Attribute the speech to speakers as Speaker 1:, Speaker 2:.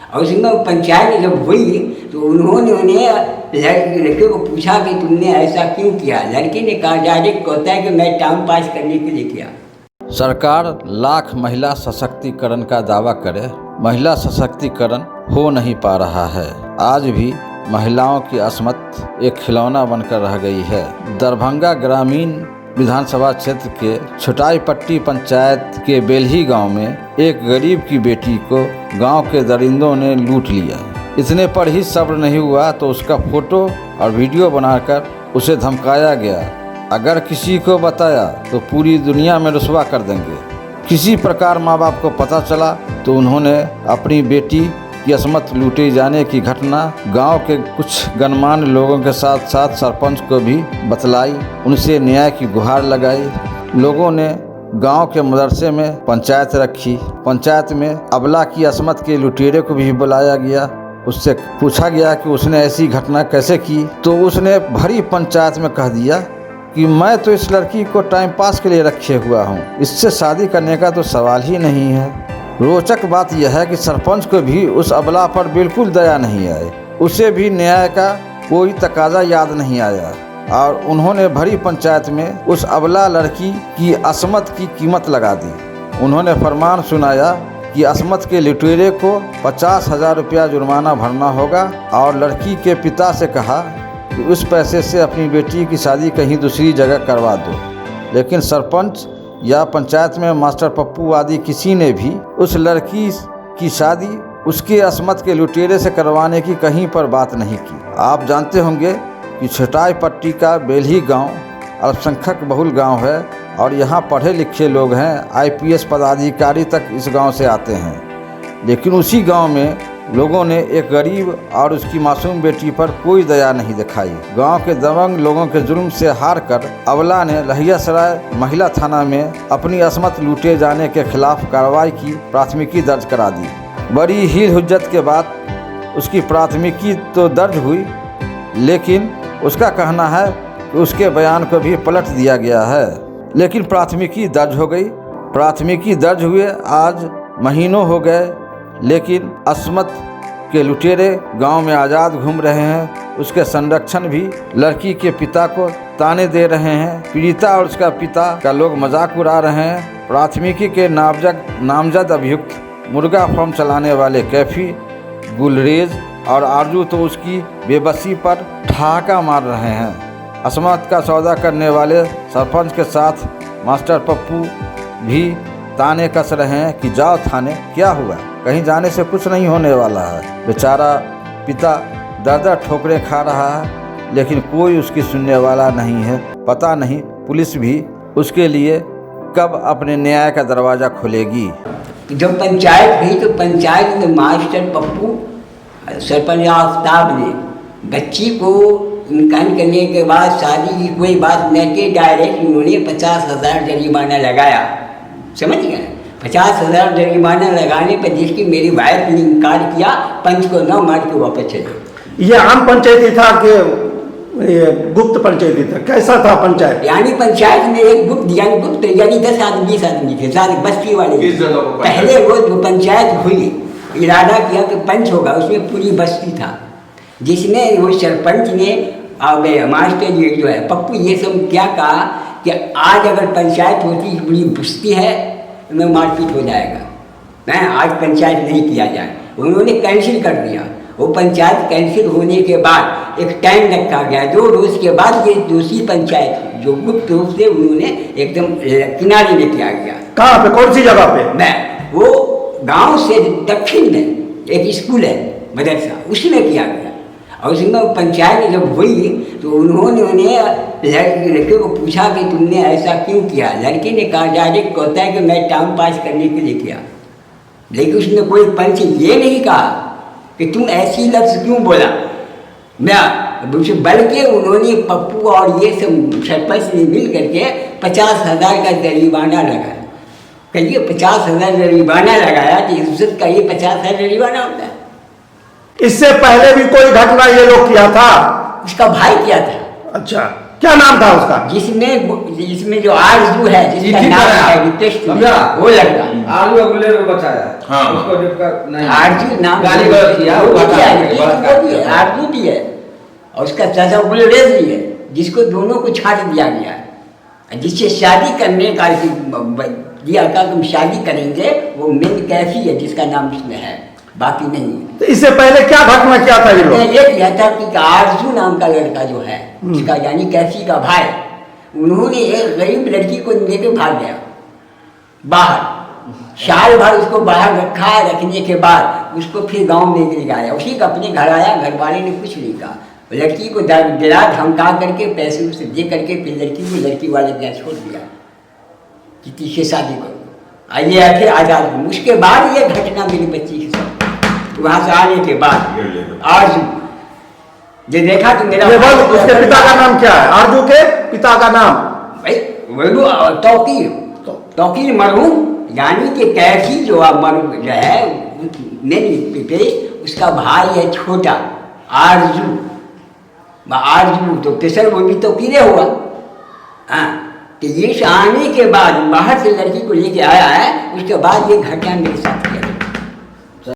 Speaker 1: और उसमें पंचायत जब हुई तो उन्होंने लड़के को पूछा कि तुमने ऐसा क्यों किया। लड़के ने कहा, डायरेक्ट कहता है कि मैं टाइम पास करने के लिए किया।
Speaker 2: सरकार लाख महिला सशक्तिकरण का दावा करे, महिला सशक्तिकरण हो नहीं पा रहा है। आज भी महिलाओं की अस्मत एक खिलौना बनकर रह गई है। दरभंगा ग्रामीण विधानसभा क्षेत्र के छोटाईपट्टी पंचायत के बेल्ही गांव में एक गरीब की बेटी को गांव के दरिंदों ने लूट लिया। इतने पर ही सब्र नहीं हुआ तो उसका फोटो और वीडियो बनाकर उसे धमकाया गया, अगर किसी को बताया तो पूरी दुनिया में रुसवा कर देंगे। किसी प्रकार माँ बाप को पता चला तो उन्होंने अपनी बेटी की अस्मत लूटे जाने की घटना गांव के कुछ गणमान्य लोगों के साथ साथ सरपंच को भी बतलाई। उनसे न्याय की गुहार लगाई। लोगों ने गांव के मदरसे में पंचायत रखी। पंचायत में अबला की अस्मत के लुटेरे को भी बुलाया गया। उससे पूछा गया कि उसने ऐसी घटना कैसे की, तो उसने भरी पंचायत में कह दिया कि मैं तो इस लड़की को टाइम पास के लिए रखे हुआ हूँ, इससे शादी करने का तो सवाल ही नहीं है। रोचक बात यह है कि सरपंच को भी उस अबला पर बिल्कुल दया नहीं आई। उसे भी न्याय का कोई तकाजा याद नहीं आया और उन्होंने भरी पंचायत में उस अबला लड़की की अस्मत की कीमत लगा दी। उन्होंने फरमान सुनाया कि अस्मत के लुटेरे को 50,000 रुपया जुर्माना भरना होगा और लड़की के पिता से कहा कि उस पैसे से अपनी बेटी की शादी कहीं दूसरी जगह करवा दो। लेकिन सरपंच या पंचायत में मास्टर पप्पू आदि किसी ने भी उस लड़की की शादी उसके अस्मत के लुटेरे से करवाने की कहीं पर बात नहीं की। आप जानते होंगे कि छोटाईपट्टी का बेल्ही गांव अल्पसंख्यक बहुल गांव है और यहाँ पढ़े लिखे लोग हैं। IPS पदाधिकारी तक इस गांव से आते हैं। लेकिन उसी गांव में लोगों ने एक गरीब और उसकी मासूम बेटी पर कोई दया नहीं दिखाई। गांव के दबंग लोगों के जुल्म से हार कर अबला ने लहियासराय महिला थाना में अपनी अस्मत लूटे जाने के खिलाफ कार्रवाई की प्राथमिकी दर्ज करा दी। बड़ी हील हुज्जत के बाद उसकी प्राथमिकी तो दर्ज हुई, लेकिन उसका कहना है कि उसके बयान को भी पलट दिया गया है। लेकिन प्राथमिकी दर्ज हो गई। प्राथमिकी दर्ज हुए आज महीनों हो गए, लेकिन अस्मत के लुटेरे गांव में आज़ाद घूम रहे हैं। उसके संरक्षण भी लड़की के पिता को ताने दे रहे हैं। पीड़िता और उसका पिता का लोग मजाक उड़ा रहे हैं। प्राथमिकी के नामजद अभियुक्त मुर्गा फार्म चलाने वाले कैफी, गुलरेज और आरजू तो उसकी बेबसी पर ठहाका मार रहे हैं। अस्मत का सौदा करने वाले सरपंच के साथ मास्टर पप्पू भी ताने कस रहे हैं कि जाओ थाने, क्या हुआ, कहीं जाने से कुछ नहीं होने वाला है। बेचारा पिता दर ठोकरें खा रहा है, लेकिन कोई उसकी सुनने वाला नहीं है। पता नहीं पुलिस भी उसके लिए कब अपने न्याय का दरवाज़ा खोलेगी।
Speaker 1: जब पंचायत हुई तो पंचायत में मास्टर पप्पू, सरपंच आफ्ताब ने बच्ची को इनकार करने के बाद शादी की कोई बात न के डायरेक्ट उन्होंने 50,000 जरिमाना लगाया। समझ गए? 50,000 जरिमाना लगाने पर जिसकी मेरी वाइफ ने इनकार किया, पंच को न मार के वापस चले।
Speaker 3: ये आम पंचायती था कि गुप्त पंचायती था? कैसा था पंचायत?
Speaker 1: यानी पंचायत में एक गुप्त यानी 10 आदमी 20 आदमी थे, सारे बस्ती वाले। पहले वो पंचायत हुई, इरादा किया कि पंच होगा, उसमें पूरी बस्ती था, जिसमें वो सरपंच ने और मास्टर जी जो है पप्पू ये सब क्या कहा कि आज अगर पंचायत होती बड़ी बस्ती है में मारपीट हो जाएगा, मैं आज पंचायत नहीं किया जाए। उन्होंने कैंसिल कर दिया। वो पंचायत कैंसिल होने के बाद एक टाइम रखा गया, 2 रोज़ के बाद ये दूसरी पंचायत जो गुप्त रूप से उन्होंने एकदम किनारे में किया गया।
Speaker 3: कहाँ पे, कौन सी जगह पे?
Speaker 1: मैं वो गांव से दक्षिण में एक स्कूल है मदरसा, उसमें किया गया। और उसमें पंचायत जब हुई तो उन्होंने लड़के को पूछा कि तुमने ऐसा क्यों किया। लड़के ने कहा, डायरेक्ट कहता है कि मैं टाइम पास करने के लिए किया। लेकिन उसने कोई पंच ये नहीं कहा कि तुम ऐसी लफ्ज़ क्यों बोला। मैं बल्कि उन्होंने पप्पू और ये सब सरपंच ने मिल करके 50,000 का जरिमाना लगाया। कहिए 50,000 जरिमाना लगाया कि इज्जत का ये 50,000 जरिमाना होता है।
Speaker 3: इससे पहले भी कोई घटना ये लोग किया था?
Speaker 1: उसका भाई किया था।
Speaker 3: अच्छा। क्या नाम था उसका?
Speaker 1: जिसमें जो आरजू है, जिसका नाम है रितेश, वो लड़का
Speaker 2: आलू अगले में बचाया।
Speaker 4: हाँ।
Speaker 2: उसको जिसका नहीं
Speaker 1: आरजू नाम
Speaker 2: गाली गलौज किया,
Speaker 1: वो
Speaker 2: वो
Speaker 1: भी
Speaker 2: बता
Speaker 1: है,
Speaker 2: के, बड़ा
Speaker 1: वो भी है, आरजू भी है, और उसका चाचा गुलरेज भी है, जिसको दोनों को छाट दिया गया है। जिससे शादी करने का दिया का तुम शादी करेंगे, वो मेन कैफी है जिसका नाम इसमें है, बाकी नहीं है।
Speaker 3: तो इससे पहले क्या घटना क्या था ये लोग?
Speaker 1: ये किया था कि आरजू नाम का लड़का जो है, जिसका यानी कैफी का भाई, उन्होंने एक गरीब लड़की को लेकर भाग गया बाहर। साल भर उसको बाहर रखा, रखने के बाद उसको फिर गांव में ले गया, उसी का अपने घर आया, घर वाले ने कुछ नहीं कहा, लड़की को डरा धमका करके पैसे उसे दे करके फिर लड़की को लड़की वाले के यहाँ छोड़ दिया कि तीसरे शादी करो। आइए फिर आजाद। उसके बाद ये घटना मेरी बच्ची के साथ, वहाँ से आने के बाद आरजू ये देखा कि मेरा
Speaker 3: ये बोल, उसके पिता का नाम क्या है? आरजू के पिता का नाम?
Speaker 1: भाई बोलो तौकीर मरहूम, यानी कि कैफी जो मरहूम जो है मेरी पे उसका भाई है छोटा आरजू। आरजू तो पेशर वो भी तौकीरे हुआ। हाँ, तो ये आने के बाद बाहर से लड़की को लेके आया है, उसके बाद ये घटना मेरे साथ